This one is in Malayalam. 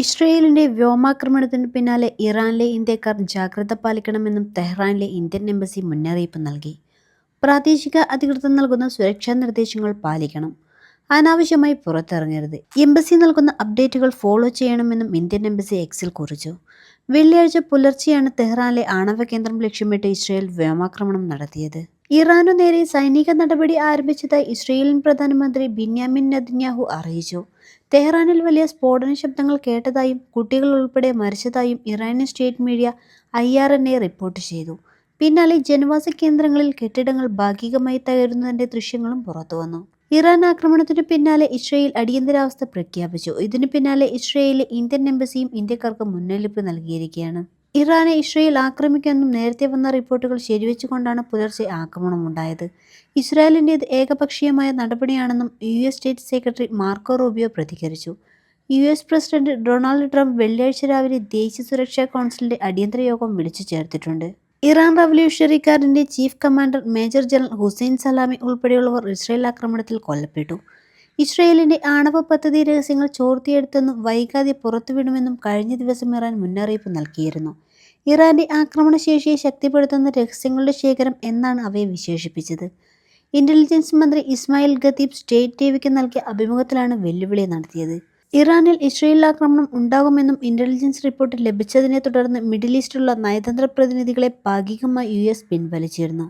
ഇസ്രയേലിന്റെ വ്യോമാക്രമണത്തിന് പിന്നാലെ ഇറാനിലെ ഇന്ത്യക്കാർ ജാഗ്രത പാലിക്കണമെന്നും തെഹ്റാനിലെ ഇന്ത്യൻ എംബസി മുന്നറിയിപ്പ് നൽകി. പ്രാദേശിക അധികൃതർ നൽകുന്ന സുരക്ഷാ നിർദ്ദേശങ്ങൾ പാലിക്കണം, അനാവശ്യമായി പുറത്തിറങ്ങരുത്, എംബസി നൽകുന്ന അപ്ഡേറ്റുകൾ ഫോളോ ചെയ്യണമെന്നും ഇന്ത്യൻ എംബസി എക്സിൽ കുറിച്ചു. വെള്ളിയാഴ്ച പുലർച്ചെയാണ് തെഹ്റാനിലെ ആണവ കേന്ദ്രം ലക്ഷ്യമിട്ട് ഇസ്രയേൽ വ്യോമാക്രമണം നടത്തിയത്. ഇറാനു നേരെ സൈനിക നടപടി ആരംഭിച്ചതായി ഇസ്രയേലിയൻ പ്രധാനമന്ത്രി ബിന്യാമിൻ നെതന്യാഹു അറിയിച്ചു. തെഹ്റാനിൽ വലിയ സ്ഫോടന ശബ്ദങ്ങൾ കേട്ടതായും കുട്ടികൾ ഉൾപ്പെടെ മരിച്ചതായും Iranian state media IRNA report ചെയ്തു. പിന്നാലെ ജനവാസ കേന്ദ്രങ്ങളിൽ കെട്ടിടങ്ങൾ ഭാഗികമായി തകരുന്നതിന്റെ ദൃശ്യങ്ങളും പുറത്തുവന്നു. ഇറാൻ ആക്രമണത്തിനു പിന്നാലെ ഇസ്രയേൽ അടിയന്തരാവസ്ഥ പ്രഖ്യാപിച്ചു. ഇതിനു പിന്നാലെ ഇസ്രയേലിലെ ഇന്ത്യൻ എംബസിയും ഇന്ത്യക്കാർക്ക് മുന്നറിയിപ്പ് നൽകിയിരിക്കുകയാണ്. ഇറാനെ ഇസ്രയേൽ ആക്രമിക്കുമെന്നും നേരത്തെ വന്ന റിപ്പോർട്ടുകൾ ശരിവെച്ചുകൊണ്ടാണ് പുലർച്ചെ ആക്രമണമുണ്ടായത്. ഇസ്രായേലിൻ്റേത് ഏകപക്ഷീയമായ നടപടിയാണെന്നും US state secretary Marco Rubio പ്രതികരിച്ചു. US പ്രസിഡന്റ് ഡൊണാൾഡ് ട്രംപ് വെള്ളിയാഴ്ച രാവിലെ ദേശീയ സുരക്ഷാ കൗൺസിലിന്റെ അടിയന്തര യോഗം വിളിച്ചു ചേർത്തിട്ടുണ്ട്. ഇറാൻ റവല്യൂഷണറി ഗാർഡിന്റെ chief commander major general Hussein Salami ഉൾപ്പെടെയുള്ളവർ ഇസ്രയേൽ ആക്രമണത്തിൽ കൊല്ലപ്പെട്ടു. ഇസ്രയേലിന്റെ ആണവ പദ്ധതി രഹസ്യങ്ങൾ ചോർത്തിയെടുത്തെന്നും വൈകാതെ പുറത്തുവിടുമെന്നും കഴിഞ്ഞ ദിവസം ഇറാൻ മുന്നറിയിപ്പ് നൽകിയിരുന്നു. ഇറാന്റെ ആക്രമണശേഷിയെ ശക്തിപ്പെടുത്തുന്ന രഹസ്യങ്ങളുടെ ശേഖരം എന്നാണ് അവയെ വിശേഷിപ്പിച്ചത്. ഇന്റലിജൻസ് മന്ത്രി ഇസ്മായിൽ ഖതീബ് സ്റ്റേറ്റ് ടിവിക്ക് നൽകിയ അഭിമുഖത്തിലാണ് വെല്ലുവിളി നടത്തിയത്. ഇറാനിൽ ഇസ്രയേൽ ആക്രമണം ഉണ്ടാകുമെന്നും ഇന്റലിജൻസ് റിപ്പോർട്ട് ലഭിച്ചതിനെ തുടർന്ന് മിഡിൽ ഈസ്റ്റിലുള്ള നയതന്ത്ര പ്രതിനിധികളെ ഭാഗികമായി US പിൻവലിച്ചിരുന്നു.